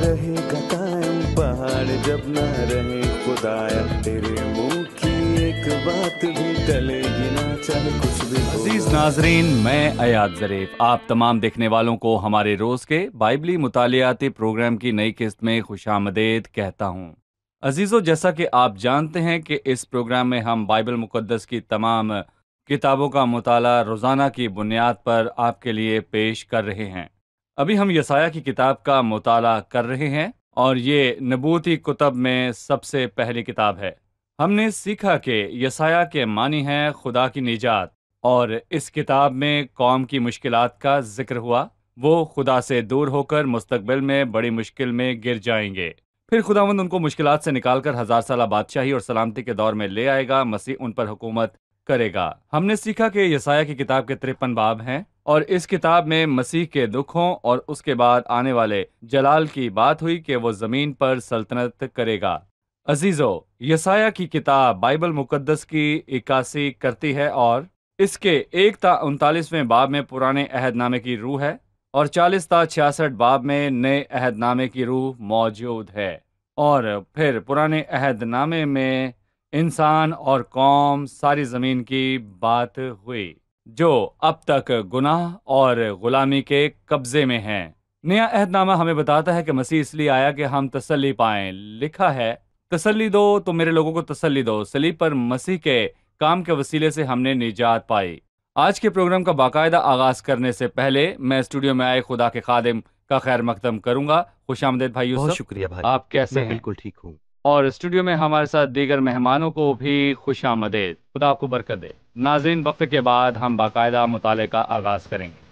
रहेगा कायम पहाड़ जब ना रहे खुदाया, तेरे मुंह की एक बात भी टलेगी ना, चाहे कुछ भी हो। अजीज नाजरीन, मैं अयाद ज़रीफ आप तमाम देखने वालों को हमारे रोज़ के बाइबली मुतालियाती प्रोग्राम की नई किस्त में खुशामदीद कहता हूँ। अजीज़ों, जैसा कि आप जानते हैं कि इस प्रोग्राम में हम बाइबल मुक़द्दस की तमाम किताबों का मुताला रोज़ाना की बुनियाद पर आपके लिए पेश कर रहे हैं। अभी हम यसाया की किताब का मुताला कर रहे हैं और ये नबूती कुतब में सबसे पहली किताब है। हमने सीखा कि यसाया के मानी हैं खुदा की निजात, और इस किताब में कौम की मुश्किलात का जिक्र हुआ। वो खुदा से दूर होकर मुस्तकबिल में बड़ी मुश्किल में गिर जाएंगे। फिर खुदावंद उनको मुश्किलात से निकालकर 1000 साला बादशाही और सलामती के दौर में ले आएगा। मसीह उन पर हुकूमत करेगा। हमने सीखा कि यसाया की किताब के 53 बाब हैं और इस किताब में मसीह के दुखों और उसके बाद आने वाले जलाल की बात हुई कि वो जमीन पर सल्तनत करेगा। अजीजों, यसाया की किताब बाइबल मुकद्दस की इक्कासी करती है और इसके 1 ता 39वें बाब में पुराने अहदनामे की रूह है और 40 ता 66 बाब में नए अहदनामे की रूह मौजूद है। और फिर पुराने अहदनामे में इंसान और कौम सारी ज़मीन की बात हुई जो अब तक गुनाह और गुलामी के कब्जे में हैं। नया अहदनामा हमें बताता है कि मसीह इसलिए आया कि हम तसल्ली पाएं। लिखा है, तसल्ली दो तो मेरे लोगों को तसल्ली दो, सलीब पर मसीह के काम के वसीले से हमने निजात पाई। आज के प्रोग्राम का बाकायदा आगाज करने से पहले मैं स्टूडियो में आए खुदा के खादिम का खैर मकदम करूंगा। खुशामदीद भाई बहुत यूसुफ, शुक्रिया भाई। आप कैसे मैं हैं? बिल्कुल ठीक हूँ। और स्टूडियो में हमारे साथ दीगर मेहमानों को भी खुशामदीद। खुदा आपको बरकत दे। नाज़रीन, वक्फे के बाद हम बाकायदा मुताले का आगाज करेंगे।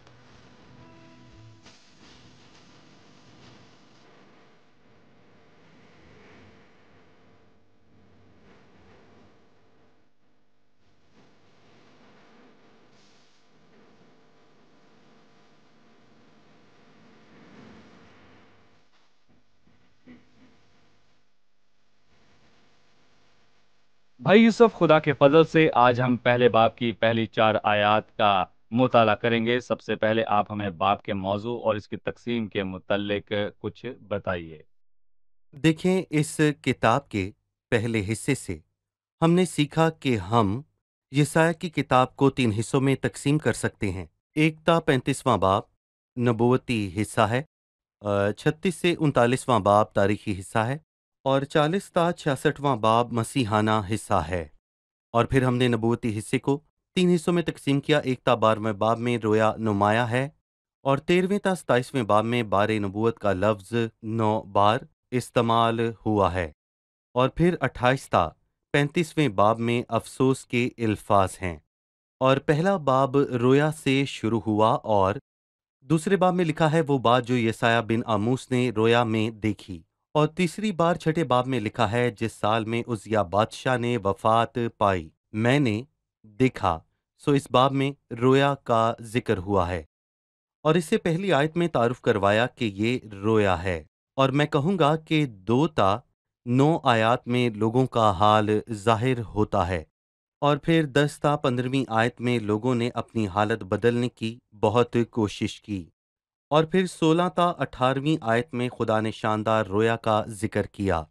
भाई यूसुफ, खुदा के फजल से आज हम पहले बाब की पहली 4 आयात का मुताला करेंगे। सबसे पहले आप हमें बाब के मौजू और इसकी तकसीम के मुतल्लिक कुछ बताइए। देखें, इस किताब के पहले हिस्से से हमने सीखा कि हम यसाया की किताब को 3 हिस्सों में तकसीम कर सकते हैं। 1 ता 35वां बाब नबूवती हिस्सा है, 36 से 39वां बाब तारीखी हिस्सा है और 40 ता 66वां बाब मसीहाना हिस्सा है। और फिर हमने नबूवती हिस्से को 3 हिस्सों में तकसीम किया। 1 ता 12वें बाब में रोया नुमाया है और 13वें ता 27वें बाब में बारे नबूवत का लफ्ज़ 9 बार इस्तेमाल हुआ है। और फिर 28 ता 35वें बाब में अफसोस के अल्फाज हैं। और पहला बाब रोया से शुरू हुआ और दूसरे बाब में लिखा है वो बात जो यसाया बिन आमूस ने रोया में देखी। और तीसरी बार छठे बाब में लिखा है जिस साल में उजिया बादशाह ने वफात पाई मैंने देखा। सो इस बाब में रोया का जिक्र हुआ है और इससे पहली आयत में तारुफ करवाया कि ये रोया है। और मैं कहूँगा कि 2 ता 9 आयत में लोगों का हाल जाहिर होता है और फिर 10 ता 15वीं आयत में लोगों ने अपनी हालत बदलने की बहुत कोशिश की और फिर 16 ता 18वीं आयत में खुदा ने शानदार रोया का जिक्र किया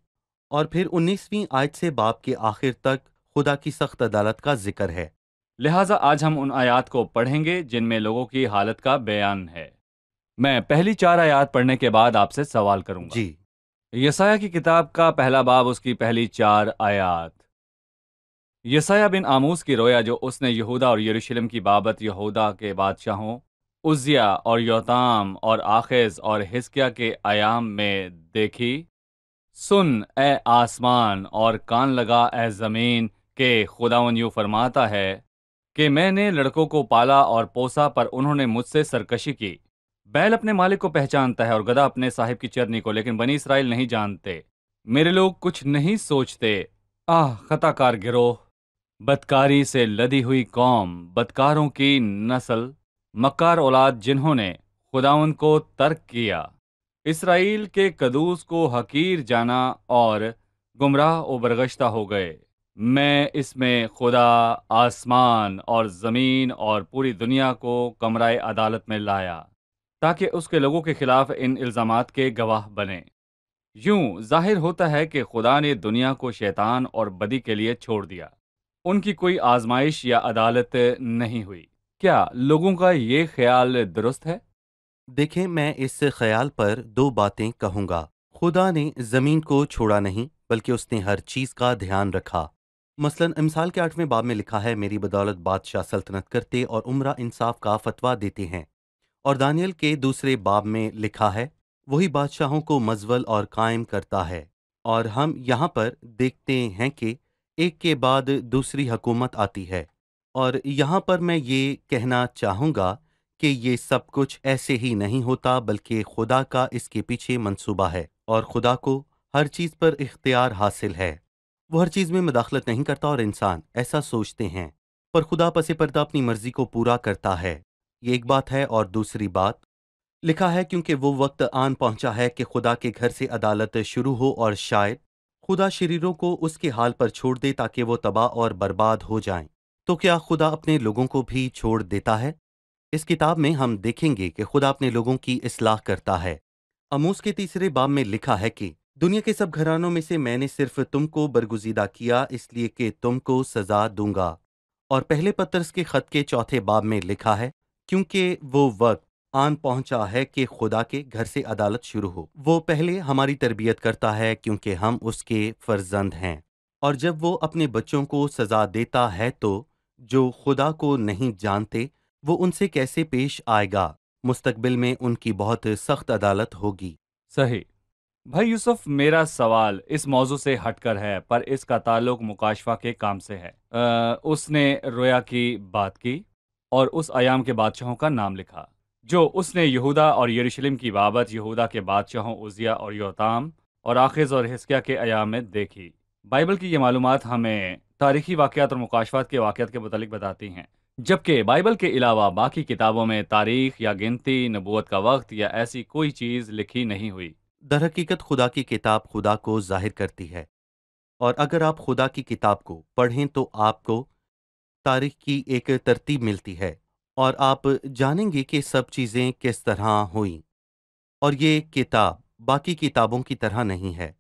और फिर 19वीं आयत से बाब के आखिर तक खुदा की सख्त अदालत का जिक्र है। लिहाजा आज हम उन आयात को पढ़ेंगे जिनमें लोगों की हालत का बयान है। मैं पहली 4 आयात पढ़ने के बाद आपसे सवाल करूंगा। जी। यसाया की किताब का पहला बाब, उसकी पहली 4 आयात। यसाया बिन आमूस की रोया जो उसने यहूदा और यरूशलेम की बाबत यहूदा के बादशाहों उज्जिया और योताम और आखिज और हिजकिय्याह के अयाम में देखी। सुन ए आसमान और कान लगा ए जमीन के खुदावन यूं फरमाता है कि मैंने लड़कों को पाला और पोसा पर उन्होंने मुझसे सरकशी की। बैल अपने मालिक को पहचानता है और गधा अपने साहिब की चरनी को, लेकिन बनी इसराइल नहीं जानते। मेरे लोग कुछ नहीं सोचते। आह, खताकार गिरोह, बदकारी से लदी हुई कौम, बदकारों की नस्ल, मक्कार औलाद जिन्होंने खुदाउन को तर्क किया। इसराइल के कदूस को हकीर जाना और गुमराह और बरगश्ता हो गए। मैं इसमें खुदा आसमान और ज़मीन और पूरी दुनिया को कमराए अदालत में लाया ताकि उसके लोगों के खिलाफ इन इल्ज़ामात के गवाह बने। यूं जाहिर होता है कि खुदा ने दुनिया को शैतान और बदी के लिए छोड़ दिया। उनकी कोई आजमाइश या अदालत नहीं हुई। क्या लोगों का ये ख्याल दुरुस्त है? देखें, मैं इस ख्याल पर दो बातें कहूंगा। खुदा ने जमीन को छोड़ा नहीं, बल्कि उसने हर चीज का ध्यान रखा। मसलन इमसाल के 8वें बाब में लिखा है, मेरी बदौलत बादशाह सल्तनत करते और उम्रा इंसाफ का फतवा देते हैं। और दानियल के दूसरे बाब में लिखा है, वही बादशाहों को मजवल और कायम करता है। और हम यहाँ पर देखते हैं कि एक के बाद दूसरी हुकूमत आती है। और यहाँ पर मैं ये कहना चाहूँगा कि ये सब कुछ ऐसे ही नहीं होता, बल्कि खुदा का इसके पीछे मंसूबा है, और खुदा को हर चीज़ पर इख्तियार हासिल है। वो हर चीज़ में मदाखलत नहीं करता, और इंसान ऐसा सोचते हैं, पर खुदा पसे पर्दा अपनी मर्जी को पूरा करता है। ये एक बात है। और दूसरी बात लिखा है, क्योंकि वो वक्त आन पहुंचा है कि खुदा के घर से अदालत शुरू हो, और शायद खुदा शरीरों को उसके हाल पर छोड़ दे ताकि वो तबाह और बर्बाद हो जाएं। तो क्या खुदा अपने लोगों को भी छोड़ देता है? इस किताब में हम देखेंगे कि खुदा अपने लोगों की इस्लाह करता है। आमोस के तीसरे बाब में लिखा है कि दुनिया के सब घरानों में से मैंने सिर्फ तुमको बरगुजीदा किया, इसलिए कि तुमको सजा दूंगा। और पहले पत्रस के खत के चौथे बाब में लिखा है, क्योंकि वो वक्त आन पहुंचा है कि खुदा के घर से अदालत शुरू हो। वो पहले हमारी तरबियत करता है, क्योंकि हम उसके फर्जंद हैं। और जब वो अपने बच्चों को सजा देता है, तो जो खुदा को नहीं जानते, वो उनसे कैसे पेश आएगा? मुस्तकबिल में उनकी बहुत सख्त अदालत होगी। सही। भाई यूसुफ, मेरा सवाल इस मौजू से हटकर है, पर इसका ताल्लुक मुकाशफा के काम से है। उसने रोया की बात की और उस अयाम के बादशाहों का नाम लिखा जो उसने यहूदा और यरूशलेम की बाबत यहूदा के बादशाहों उजिया और योताम और आखिज और हिस्किया के अयाम में देखी। बाइबल की ये मालूमात हमें तारीखी वाक़यात और मुकाशफात के वाक़यात के मुतालिक बताती हैं, जबकि बाइबल के अलावा बाकी किताबों में तारीख या गिनती, नबूवत का वक्त या ऐसी कोई चीज़ लिखी नहीं हुई। दरहकीकत खुदा की किताब खुदा को जाहिर करती है, और अगर आप खुदा की किताब को पढ़ें तो आपको तारीख की एक तरतीब मिलती है, और आप जानेंगे कि सब चीज़ें किस तरह हुई। और ये किताब बाकी किताबों की तरह नहीं है,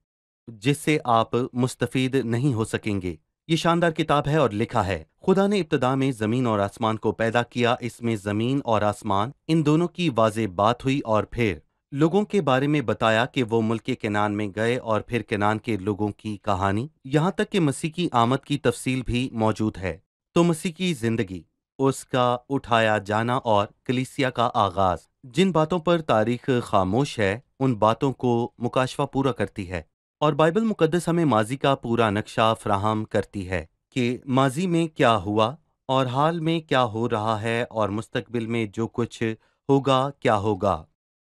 जिससे आप मुस्तफीद नहीं हो सकेंगे। ये शानदार किताब है, और लिखा है, खुदा ने इब्तदा में ज़मीन और आसमान को पैदा किया। इसमें ज़मीन और आसमान इन दोनों की वाज़ेह बात हुई, और फिर लोगों के बारे में बताया कि वो मुल्क केनान में गए, और फिर केनान के लोगों की कहानी, यहाँ तक कि मसीह की आमद की तफसील भी मौजूद है। तो मसीह की ज़िंदगी, उसका उठाया जाना और कलीसिया का आगाज़, जिन बातों पर तारीख खामोश है, उन बातों को मुकाशफा पूरा करती है। और बाइबल मुकद्दस हमें माजी का पूरा नक्शा फराहम करती है कि माजी में क्या हुआ, और हाल में क्या हो रहा है, और मुस्तकबिल में जो कुछ होगा क्या होगा।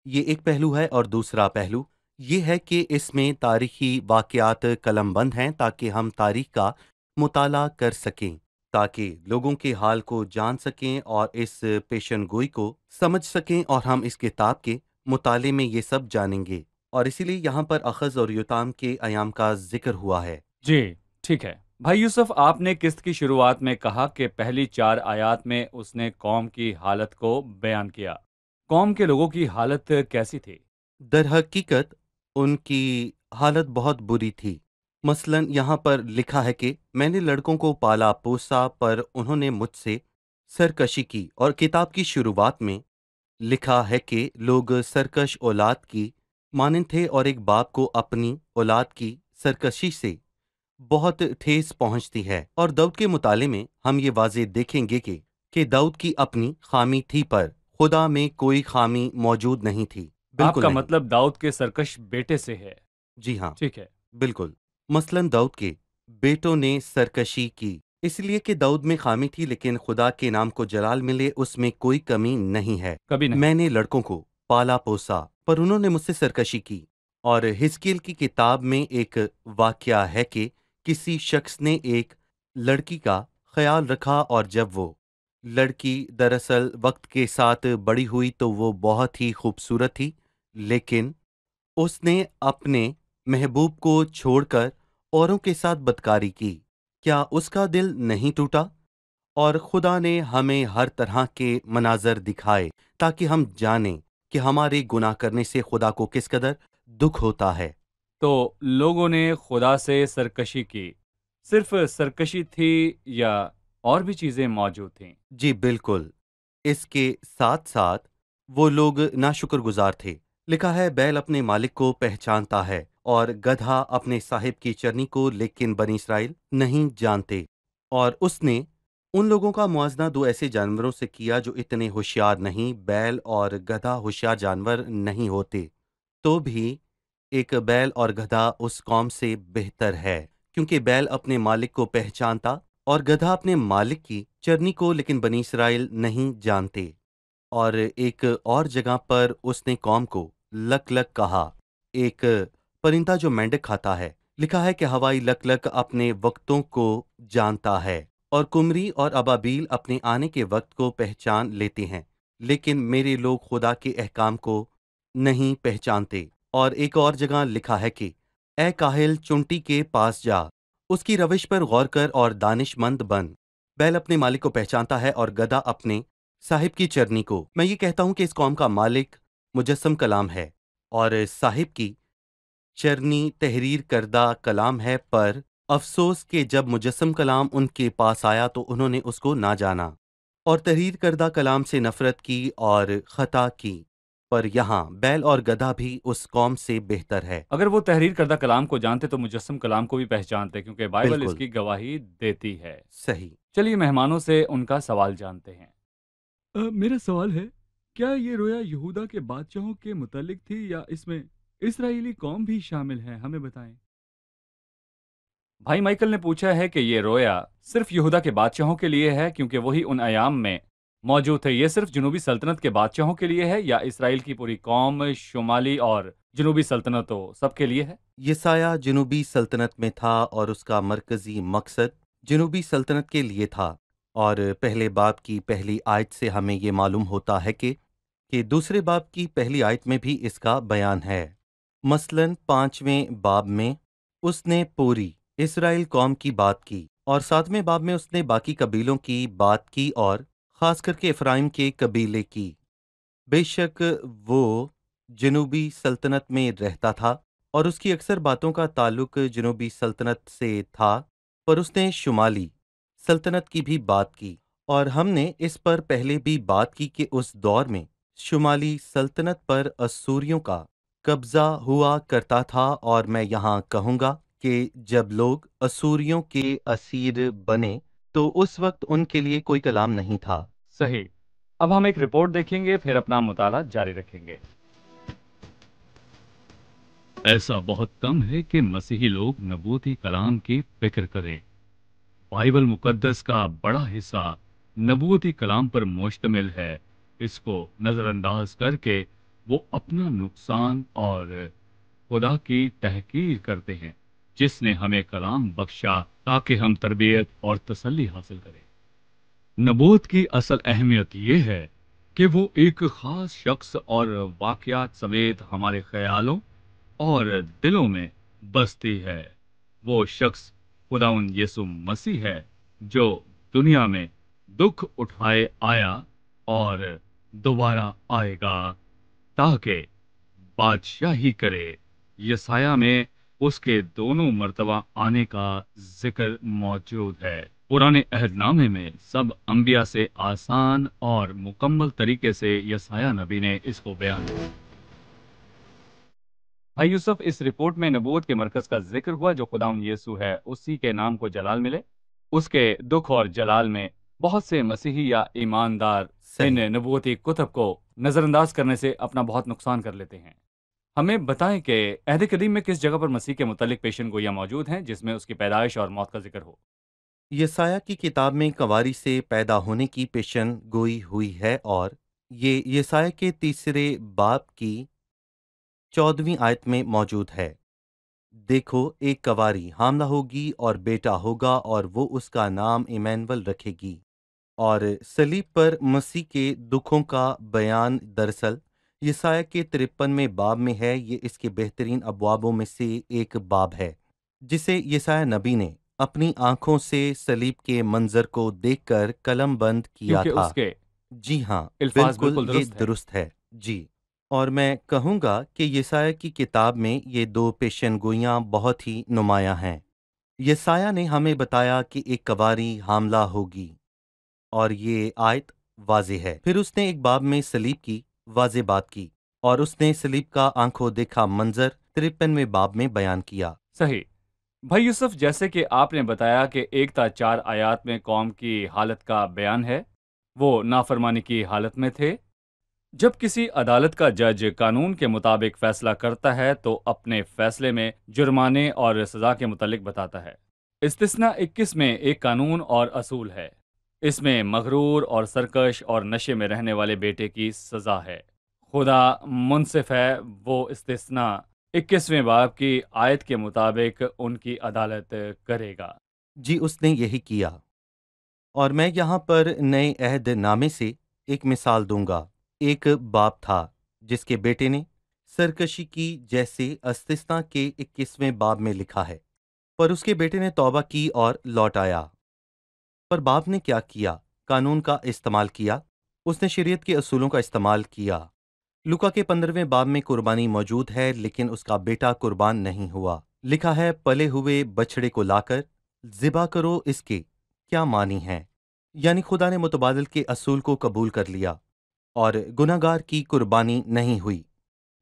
ये एक पहलू है। और दूसरा पहलू ये है कि इसमें तारीखी वाक़यात कलमबंद हैं, ताकि हम तारीख का मुताला कर सकें, ताकि लोगों के हाल को जान सकें और इस पेशन गोई को समझ सकें। और हम इस किताब के मुताले में ये सब जानेंगे। और इसीलिए यहाँ पर अखज़ और योताम के अयाम का जिक्र हुआ है। जी, ठीक है। भाई यूसुफ, आपने किस्त की शुरुआत में कहा कि पहली 4 आयात में उसने कौम की हालत को बयान किया। कौम के लोगों की हालत कैसी थी? दर हकीकत उनकी हालत बहुत बुरी थी। मसलन यहाँ पर लिखा है कि मैंने लड़कों को पाला पोसा, पर उन्होंने मुझसे सरकशी की। और किताब की शुरुआत में लिखा है कि लोग सरकश औलाद की मानंद थे, और एक बाप को अपनी औलाद की सरकशी से बहुत ठेस पहुंचती है। और दाऊद के मुताले में हम ये वाज़ेह देखेंगे कि दाऊद की अपनी खामी थी, पर खुदा में कोई खामी मौजूद नहीं थी। बिल्कुल आपका नहीं। मतलब दाऊद के सरकश बेटे से है। जी हाँ, ठीक है। बिल्कुल। मसलन दाऊद के बेटों ने सरकशी की, इसलिए कि दाऊद में खामी थी, लेकिन खुदा के नाम को जलाल मिले उसमें कोई कमी नहीं है। कभी नहीं। मैंने लड़कों को पाला पोसा, पर उन्होंने मुझसे सरकशी की। और हिजकील की किताब में एक वाकया है कि किसी शख्स ने एक लड़की का ख्याल रखा, और जब वो लड़की दरअसल वक्त के साथ बड़ी हुई तो वो बहुत ही खूबसूरत थी, लेकिन उसने अपने महबूब को छोड़कर औरों के साथ बदकारी की। क्या उसका दिल नहीं टूटा? और खुदा ने हमें हर तरह के मनाजर दिखाए, ताकि हम जानें कि हमारे गुनाह करने से खुदा को किस कदर दुख होता है। तो लोगों ने खुदा से सरकशी की। सिर्फ सरकशी थी या और भी चीजें मौजूद थीं? जी बिल्कुल। इसके साथ साथ वो लोग नाशुक्रगुजार थे। लिखा है, बैल अपने मालिक को पहचानता है और गधा अपने साहिब की चरनी को, लेकिन बनी इसराइल नहीं जानते। और उसने उन लोगों का मुआवजा दो ऐसे जानवरों से किया जो इतने होशियार नहीं। बैल और गधा होशियार जानवर नहीं होते, तो भी एक बैल और गधा उस कौम से बेहतर है, क्योंकि बैल अपने मालिक को पहचानता और गधा अपने मालिक की चरनी को, लेकिन बनी इसराइल नहीं जानते। और एक और जगह पर उसने कौम को लक लक कहा, एक परिंदा जो मेंढक खाता है। लिखा है कि हवाई लक लक अपने वक्तों को जानता है और कुमरी और अबाबील अपने आने के वक्त को पहचान लेते हैं, लेकिन मेरे लोग खुदा के अहकाम को नहीं पहचानते। और एक और जगह लिखा है कि ए काहिल, चुंटी के पास जा, उसकी रविश पर गौर कर और दानिशमंद बन। बैल अपने मालिक को पहचानता है और गधा अपने साहिब की चरनी को। मैं ये कहता हूं कि इस कौम का मालिक मुजस्सम कलाम है और साहिब की चरनी तहरीर करदा कलाम है। पर अफसोस कि जब मुजस्सम कलाम उनके पास आया तो उन्होंने उसको ना जाना और तहरीर करदा कलाम से नफरत की और खता की। पर यहाँ बैल और गधा भी उस कौम से बेहतर है। अगर वो तहरीर करदा कलाम को जानते तो मुजस्सम कलाम को भी पहचानते, क्योंकि बाइबल बिल्कुल इसकी गवाही देती है। सही। चलिए मेहमानों से उनका सवाल जानते हैं। मेरा सवाल है, क्या ये रोया यहूदा के बादशाहों के मुतालिक थी या इसमें इस्राएली कौम भी शामिल है? हमें बताएं। भाई माइकल ने पूछा है कि ये रोया सिर्फ यहूदा के बादशाहों के लिए है, क्योंकि वही उन अयाम में मौजूद थे। ये सिर्फ जनूबी सल्तनत के बादशाहों के लिए है या इसराइल की पूरी कौम, शुमाली और जनूबी सल्तनतों सबके लिए है? यसाया जनूबी सल्तनत में था और उसका मरकजी मकसद जनूबी सल्तनत के लिए था। और पहले बाब की पहली आयत से हमें ये मालूम होता है कि दूसरे बाब की पहली आयत में भी इसका बयान है। मसलन 5वें बाब में उसने पूरी इसराइल कौम की बात की और 7वें बाब में उसने बाकी कबीलों की बात की और खास करके इफ्राइम के कबीले की। बेशक वो जनूबी सल्तनत में रहता था और उसकी अक्सर बातों का ताल्लुक जनूबी सल्तनत से था, पर उसने शुमाली सल्तनत की भी बात की। और हमने इस पर पहले भी बात की कि उस दौर में शुमाली सल्तनत पर असूरियों का कब्जा हुआ करता था। और मैं यहाँ कहूँगा कि जब लोग असूरियों के असीर बने तो उस वक्त उनके लिए कोई कलाम नहीं था। सही। अब हम एक रिपोर्ट देखेंगे, फिर अपना मुताला जारी रखेंगे। ऐसा बहुत कम है कि मसीही लोग नबूती कलाम की फिक्र करें। बाइबल मुकद्दस का बड़ा हिस्सा नबूती कलाम पर मुश्तमिल है। इसको नजरअंदाज करके वो अपना नुकसान और खुदा की तहकीर करते हैं, जिसने हमें कलाम बख्शा ताकि हम तरबियत और तसल्ली हासिल करें। नबूत की असल अहमियत ये है कि वो एक खास शख्स और वाकयात समेत हमारे ख्यालों और दिलों में बसती है। वो शख्स खुदाउन यीशु मसीह है, जो दुनिया में दुख उठाए आया और दोबारा आएगा ताकि बादशाही करे। यसाया में उसके दोनों मर्तबा आने का जिक्र मौजूद है। पुराने अहदनामे में सब अंबिया से आसान और मुकम्मल तरीके से यसाया नबी ने इसको बयान किया। भाई यूसुफ, इस रिपोर्ट में नबूवत के मरकज का जिक्र हुआ जो खुदाउन यीशु है, उसी के नाम को जलाल मिले। उसके दुख और जलाल में बहुत से मसीही या ईमानदार इन सही। नबूवती कुतब को नजरअंदाज करने से अपना बहुत नुकसान कर लेते हैं। हमें बताएं कि अहद कदीम में किस जगह पर मसीह के मुतालिक पेशन गोइयां मौजूद हैं जिसमें उसकी पैदाइश और मौत का जिक्र हो। यसाया की किताब में कंवारी से पैदा होने की पेशन गोई हुई है और ये यसाया के तीसरे बाब की 14वीं आयत में मौजूद है। देखो, एक कंवारी हामला होगी और बेटा होगा और वो उसका नाम इमैनुअल रखेगी। और सलीब पर मसीह के दुखों का बयान दरअसल यसाया के 53वें बाब में है। ये इसके बेहतरीन अबवाबों में से एक बाब है जिसे यसाया नबी ने अपनी आंखों से सलीब के मंजर को देखकर कलम बंद किया क्योंकि था। उसके जी हाँ, अल्फाज बिल्कुल बिल्कुल ये दुरुस्त है। दुरुस्त है। जी। اور میں کہوں گا کہ یسایہ کی کتاب میں یہ دو پیشن گوئیاں بہت ہی نمایاں ہیں۔ یسایہ نے ہمیں بتایا کہ ایک کنواری حاملہ ہوگی، اور یہ آیت واضح ہے۔ پھر اس نے ایک باب میں صلیب کی واضح بات کی، اور اس نے صلیب کا آنکھوں دیکھا منظر 53ویں باب میں بیان کیا۔ صحیح بھائی یوسف، جیسے کہ آپ نے بتایا کہ 1 تا 4 آیات میں قوم کی حالت کا بیان ہے، وہ نافرمانی کی حالت میں تھے۔ جب کسی عدالت کا جج قانون کے مطابق فیصلہ کرتا ہے تو اپنے فیصلے میں جرمانے اور سزا کے متعلق بتاتا ہے۔ استثناء 21 میں ایک قانون اور اصول ہے۔ اس میں مغرور اور سرکش اور نشے میں رہنے والے بیٹے کی سزا ہے۔ خدا منصف ہے، وہ استثناء 21ویں باب کی آیت کے مطابق ان کی عدالت کرے گا۔ جی، اس نے یہی کیا۔ اور میں یہاں پر نئے عہد نامے سے ایک مثال دوں گا۔ ایک باپ تھا جس کے بیٹے نے سرکشی کی، جیسے استثنا کے 21ویں باب میں لکھا ہے، پر اس کے بیٹے نے توبہ کی اور لوٹ آیا۔ پر باپ نے کیا کیا؟ قانون کا استعمال کیا۔ اس نے شریعت کے اصولوں کا استعمال کیا۔ لوکا کے 15ویں باب میں قربانی موجود ہے، لیکن اس کا بیٹا قربان نہیں ہوا۔ لکھا ہے، پلے ہوئے بچڑے کو لا کر ذبح کرو، اس کے کیا معنی ہے؟ یعنی خدا نے متبادل کے اصول کو قبول کر لیا، اور گناہ گار کی قربانی نہیں ہوئی،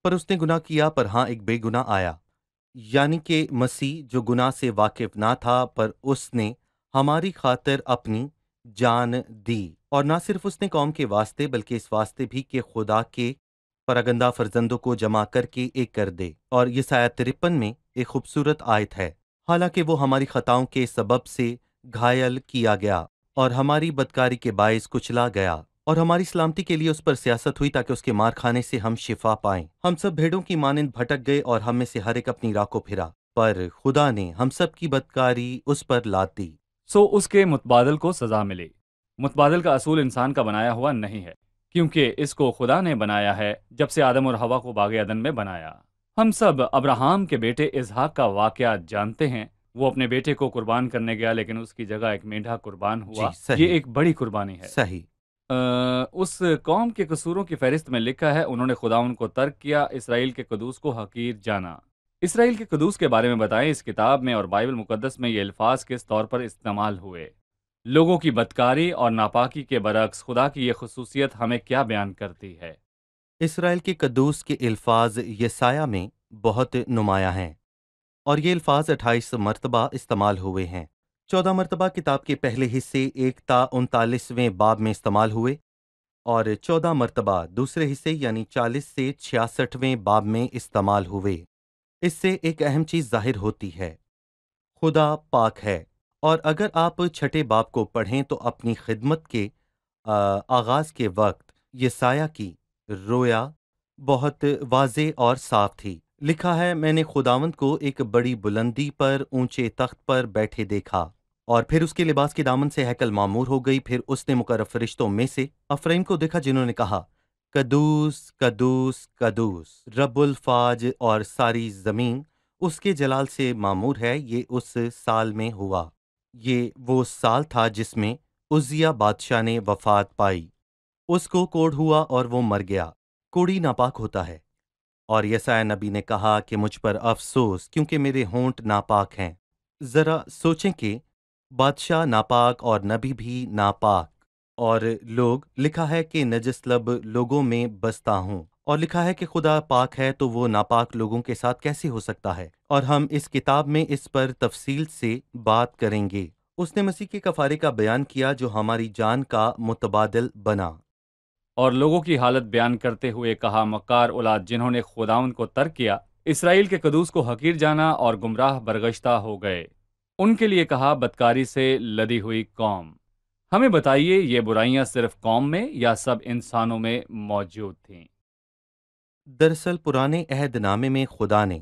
پر اس نے گناہ کیا، پر ہاں ایک بے گناہ آیا، یعنی کہ مسیح جو گناہ سے واقف نہ تھا، پر اس نے ہماری خاطر اپنی جان دی، اور نہ صرف اس نے قوم کے واسطے بلکہ اس واسطے بھی کہ خدا کے پراگندہ فرزندوں کو جمع کر کے ایک کر دے۔ اور یسایہ 53 میں ایک خوبصورت آیت ہے، حالانکہ وہ ہماری خطاؤں کے سبب سے گھائل کیا گیا اور ہماری بدکاری کے باعث کچلا گیا، اور ہماری سلامتی کے لیے اس پر سیاست ہوئی تاکہ اس کے مار کھانے سے ہم شفا پائیں۔ ہم سب بھیڑوں کی مانند بھٹک گئے اور ہم میں سے ہر ایک اپنی راہ کو پھرا، پر خدا نے ہم سب کی بدکاری اس پر لاد دی۔ اس کے متبادل کو سزا ملی۔ متبادل کا اصول انسان کا بنایا ہوا نہیں ہے، کیونکہ اس کو خدا نے بنایا ہے جب سے آدم اور حوا کو باغ عدن میں بنایا۔ ہم سب ابراہام کے بیٹے اسحاق کا واقعہ جانتے ہیں۔ وہ اپنے بیٹے کو قربان کرنے گیا، لیکن اس کی جگہ ایک مینڈھا قربان ہوا۔ جی، صحیح، یہ ایک بڑی قربانی ہے۔ صحیح۔ اس قوم کے قصوروں کی فہرست میں لکھا ہے، انہوں نے خداوند کو ترک کیا، اسرائیل کے قدوس کو حقیر جانا۔ اسرائیل کے قدوس کے بارے میں بتائیں، اس کتاب میں اور بائبل مقدس میں یہ الفاظ کس طور پر استعمال ہوئے؟ لوگوں کی بدکاری اور ناپاکی کے برعکس خدا کی یہ خصوصیت ہمیں کیا بیان کرتی ہے؟ اسرائیل کے قدوس کے الفاظ یسایہ میں بہت نمایاں ہیں، اور یہ الفاظ 28 مرتبہ استعمال ہوئے ہیں۔ 14 مرتبہ کتاب کے پہلے حصے 1 تا 39ویں باب میں استعمال ہوئے، اور 14 مرتبہ دوسرے حصے یعنی 40 سے 66ویں باب میں استعمال ہوئے۔ اس سے ایک اہم چیز ظاہر ہوتی ہے، خدا پاک ہے، اور اگر آپ چھٹے باب کو پڑھیں تو اپنی خدمت کے آغاز کے وقت یسایہ کی رویا بہت واضح اور صاف تھی۔ لکھا ہے، میں نے خداوند کو ایک بڑی بلندی پر اونچے تخت پر بیٹھے دیکھا، اور پھر اس کے لباس کے دامن سے ہیکل معمور ہو گئی۔ پھر اس نے مقرب فرشتوں میں سے افرائیم کو دیکھا، جنہوں نے کہا، قدوس قدوس قدوس رب الفاج، اور ساری زمین اس کے جلال سے معمور ہے۔ یہ اس سال میں ہوا، یہ وہ سال تھا جس میں عزیہ بادشاہ نے وفات پائی۔ اس کو کوڑ ہوا اور وہ مر گیا۔ کوڑی ناپاک ہوتا ہے، اور یسایہ نبی نے کہا کہ مجھ پر افسوس، کیونکہ میرے ہونٹ ناپاک ہیں۔ ذرا سوچیں کہ بادشاہ ناپاک اور نبی بھی ناپاک، اور لوگ، لکھا ہے کہ نجس لب لوگوں میں بستا ہوں، اور لکھا ہے کہ خدا پاک ہے تو وہ ناپاک لوگوں کے ساتھ کیسے ہو سکتا ہے؟ اور ہم اس کتاب میں اس پر تفصیل سے بات کریں گے۔ اس نے مسیح کے کفارے کا بیان کیا جو ہماری جان کا متبادل بنا۔ اور لوگوں کی حالت بیان کرتے ہوئے کہا، مکار اولاد جنہوں نے خداوند کو ترک کیا، اسرائیل کے قدوس کو حقیر جانا اور گمراہ برگشتہ ہو گئے۔ ان کے لیے کہا، بدکاری سے لدی ہوئی قوم۔ ہمیں بتائیے، یہ برائیاں صرف قوم میں یا سب انسانوں میں موجود تھیں؟ دراصل پرانے عہد نامے میں خدا نے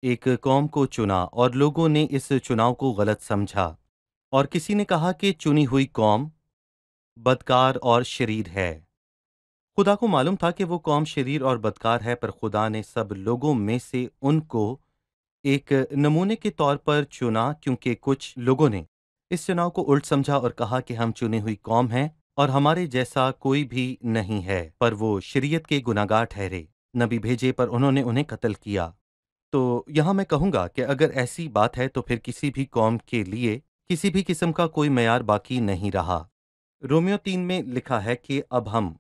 ایک قوم کو چنا، اور لوگوں نے اس چناؤ کو غلط سمجھا، اور کسی نے کہا کہ چنی ہوئی قوم بدکار اور شریر ہے۔ خدا کو معلوم تھا کہ وہ قوم شریر اور بدکار ہے، پر خدا نے سب لوگوں میں سے ان کو ایک نمونے کے طور پر چنا، کیونکہ کچھ لوگوں نے اس چناؤ کو الٹ سمجھا اور کہا کہ ہم چنی ہوئی قوم ہیں، اور ہمارے جیسا کوئی بھی نہیں ہے، پر وہ شریعت کے گناہگار ٹھہرے، نبی بھیجے پر انہوں نے انہیں قتل کیا۔ تو یہاں میں کہوں گا کہ اگر ایسی بات ہے تو پھر کسی بھی قوم کے لیے کسی بھی قسم کا کوئی معیار باقی نہیں رہا۔ رومیو 3 میں لکھا ہے کہ اب ہم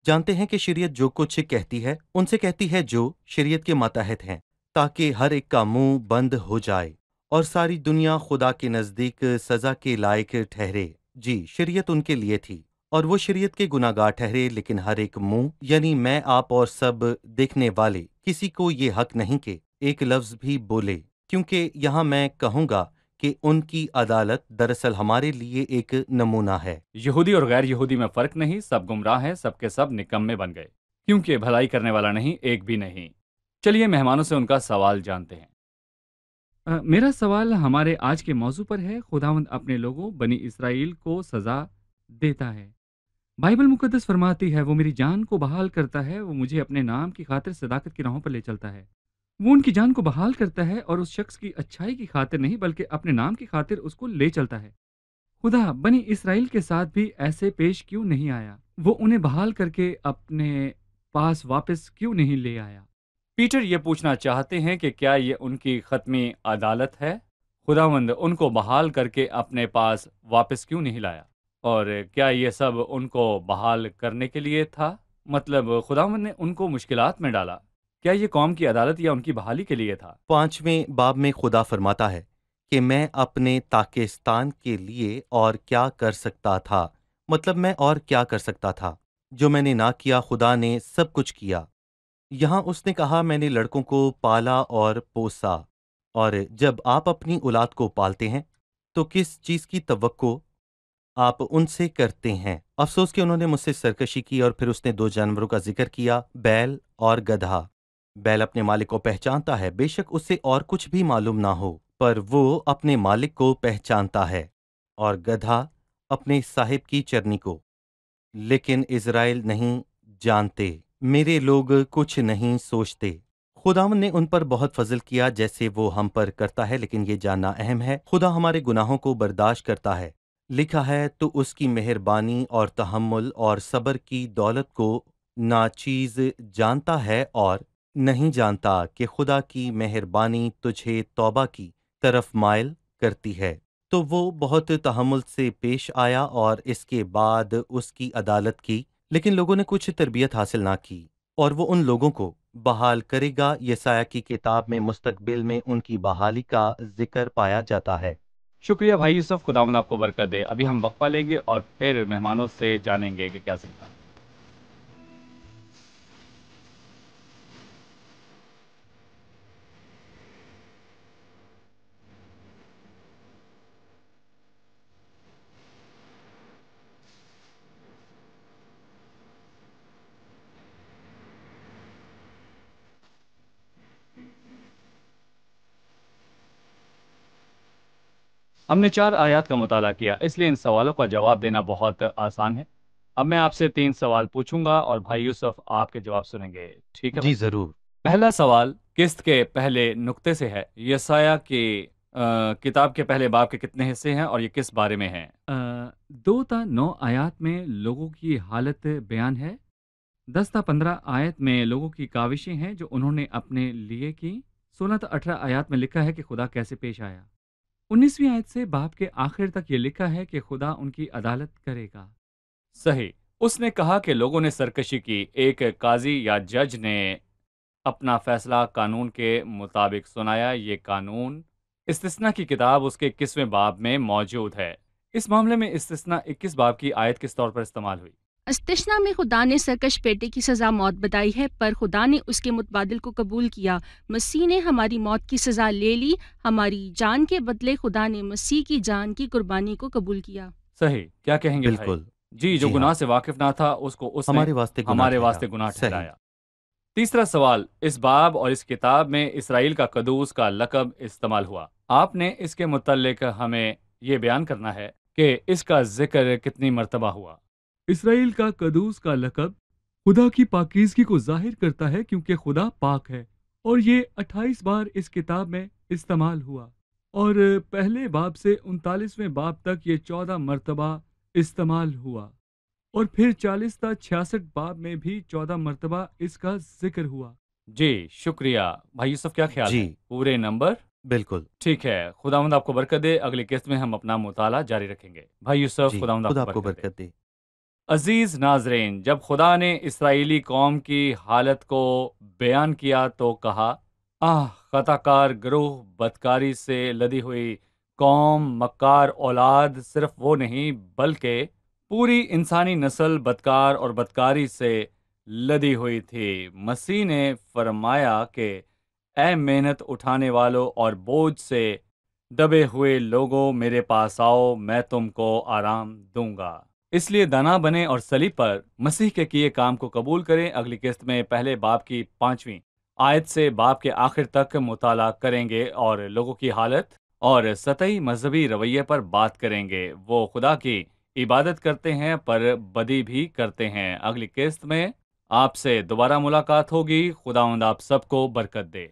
جانتے ہیں کہ شریعت جو کچھ کہتی ہے ان سے کہتی ہے جو شریعت کے ماتحت ہیں، تاکہ ہر ایک کا منہ بند ہو جائے اور ساری دنیا خدا کے نزدیک سزا کے لائق ٹھہرے۔ جی، شریعت ان کے لیے تھی اور وہ شریعت کے گناہگار ٹھہرے، لیکن ہر ایک منہ یعنی میں، آپ اور سب دیکھنے والے کسی کو یہ حق نہیں کہ ایک لفظ بھی بولے، کیونکہ یہاں میں کہوں گا کہ ان کی عدالت دراصل ہمارے لیے ایک نمونہ ہے۔ یہودی اور غیر یہودی میں فرق نہیں، سب گمراہ ہیں، سب کے سب نکمے بن گئے، کیونکہ بھلائی کرنے والا نہیں، ایک بھی نہیں۔ چلیے مہمانوں سے ان کا سوال جانتے ہیں۔ میرا سوال ہمارے آج کے موضوع پر ہے۔ خداوند اپنے لوگوں بنی اسرائیل کو سزا دیتا ہے۔ بائبل مقدس فرماتی ہے وہ میری جان کو بحال کرتا ہے، وہ مجھے اپنے نام کی خاطر صداقت کی راہوں پر لے چلتا ہے۔ وہ ان کی جان کو بحال کرتا ہے اور اس شخص کی اچھائی کی خاطر نہیں بلکہ اپنے نام کی خاطر اس کو لے چلتا ہے۔ خدا بنی اسرائیل کے ساتھ بھی ایسے پیش کیوں نہیں آیا؟ وہ انہیں بحال کر کے اپنے پاس واپس کیوں نہیں لے آیا؟ پیٹر یہ پوچھنا چاہتے ہیں کہ کیا یہ ان کی ختمی عدالت ہے؟ خداوند ان کو بحال کر کے اپنے پاس واپس کیوں نہیں لایا؟ اور کیا یہ سب ان کو بحال کرنے کے لیے تھا؟ مطلب خداوند نے ان کو مشکلات میں ڈالا، کیا یہ قوم کی عدالت یا ان کی بحالی کے لیے تھا؟ 5ویں باب میں خدا فرماتا ہے کہ میں اپنے پاکستان کے لیے اور کیا کر سکتا تھا، مطلب میں اور کیا کر سکتا تھا؟ جو میں نے نہ کیا خدا نے سب کچھ کیا۔ یہاں اس نے کہا میں نے لڑکوں کو پالا اور پوسا، اور جب آپ اپنی اولاد کو پالتے ہیں تو کس چیز کی توقع آپ ان سے کرتے ہیں؟ افسوس کہ انہوں نے مجھ سے سرکشی کی۔ اور پھر اس نے 2 جانوروں کا ذکر کیا، بیل اور گدھا۔ بیل اپنے مالک کو پہچانتا ہے، بے شک اسے اور کچھ بھی معلوم نہ ہو، پر وہ اپنے مالک کو پہچانتا ہے، اور گدھا اپنے صاحب کی چرنی کو۔ لیکن اسرائیل نہیں جانتے، میرے لوگ کچھ نہیں سوچتے۔ خداوند نے ان پر بہت فضل کیا جیسے وہ ہم پر کرتا ہے، لیکن یہ جاننا اہم ہے خدا ہمارے گناہوں کو برداشت کرتا ہے۔ لکھا ہے تو اس کی مہربانی اور تحمل اور صبر کی دولت کو ناچیز جانتا ہے، اور نہیں جانتا کہ خدا کی مہربانی تجھے توبہ کی طرف مائل کرتی ہے۔ تو وہ بہت تحمل سے پیش آیا اور اس کے بعد اس کی عدالت کی، لیکن لوگوں نے کچھ تربیت حاصل نہ کی، اور وہ ان لوگوں کو بحال کرے گا۔ یسایہ کی کتاب میں مستقبل میں ان کی بحالی کا ذکر پایا جاتا ہے۔ شکریہ بھائی یوسف، خداوند آپ کو برکت دے۔ ابھی ہم وقفہ لیں گے اور پھر مہمانوں سے جانیں گے کہ کیا سکتا۔ ہم نے 4 آیات کا مطالعہ کیا، اس لیے ان سوالوں کا جواب دینا بہت آسان ہے۔ اب میں آپ سے 3 سوال پوچھوں گا اور بھائی یوسف آپ کے جواب سنیں گے، ٹھیک ہے جی بھائی؟ ضرور۔ پہلا سوال قسط کے پہلے نقطے سے ہے۔ یسایہ کی کتاب کے پہلے باب کے کتنے حصے ہیں اور یہ کس بارے میں ہیں؟ 2 تا 9 آیات میں لوگوں کی حالت بیان ہے۔ 10 تا 15 آیت میں لوگوں کی کاوشیں ہیں جو انہوں نے اپنے لیے کی۔ 16 تا 18 آیات میں لکھا ہے کہ خدا کیسے پیش آیا۔ 19ویں آیت سے باب کے آخر تک یہ لکھا ہے کہ خدا ان کی عدالت کرے گا۔ صحیح، اس نے کہا کہ لوگوں نے سرکشی کی، ایک قاضی یا جج نے اپنا فیصلہ قانون کے مطابق سنایا۔ یہ قانون استثنا کی کتاب اس کے 21ویں باب میں موجود ہے۔ اس معاملے میں استثنا 21 باب کی آیت کس طور پر استعمال ہوئی؟ استثنا میں خدا نے سرکش بیٹے کی سزا موت بتائی ہے، پر خدا نے اس کے متبادل کو قبول کیا۔ مسیح نے ہماری موت کی سزا لے لی، ہماری جان کے بدلے خدا نے مسیح کی جان کی قربانی کو قبول کیا۔ صحیح، کیا کہیں گے بھائی؟ بالکل، جی، جو جی گناہ ہاں، سے واقف نہ تھا اس کو اس نے ہمارے واسطے گناہ ہمارے ٹھہرا۔ واسطے گناہ صحیح۔ ٹھہرایا۔ تیسرا سوال، اس باب اور اس کتاب میں اسرائیل کا قدوس کا لقب استعمال ہوا۔ آپ نے اس کے متعلق ہمیں یہ بیان کرنا ہے کہ اس کا ذکر کتنی مرتبہ ہوا۔ اسرائیل کا قدوس کا لقب خدا کی پاکیزگی کو ظاہر کرتا ہے کیونکہ خدا پاک ہے، اور یہ 28 بار اس کتاب میں استعمال ہوا، اور پہلے باب سے 39ویں باب تک یہ 14 مرتبہ استعمال ہوا۔ और फिर 40 تا 66 बाब में भी 14 मरतबा इसका जिक्र हुआ। जी शुक्रिया भाई यूसुफ, क्या ख्याल जी। है? पूरे नंबर? बिल्कुल। ठीक है, खुदावंद आपको बरकत दे। अगली किस्त में हम अपना मुताला जारी रखेंगे। भाई यूसुफ, जी, खुदावंद खुदा आपको आपको बरकत दे। बरकत दे। अजीज नाजरीन, जब खुदा ने इसराइली कौम की हालत को बयान किया तो कहा, आह खताकार ग्रोह, बदकारी से लदी हुई कौम, मक्कार औलाद, सिर्फ वो नहीं बल्कि पूरी इंसानी नस्ल बदकार और बदकारी से लदी हुई थी। मसीह ने फरमाया कि ऐ मेहनत उठाने वालों और बोझ से दबे हुए लोगों, मेरे पास आओ, मैं तुमको आराम दूंगा। इसलिए दाना बने और सलीब पर मसीह के किए काम को कबूल करें। अगली किस्त में पहले बाब की 5वीं आयत से बाब के आखिर तक मुताला करेंगे और लोगों की हालत और सतही मजहबी रवैये पर बात करेंगे। वो खुदा की इबादत करते हैं पर बदी भी करते हैं। अगली किस्त में आपसे दोबारा मुलाकात होगी। खुदावंद आप सबको बरकत दे।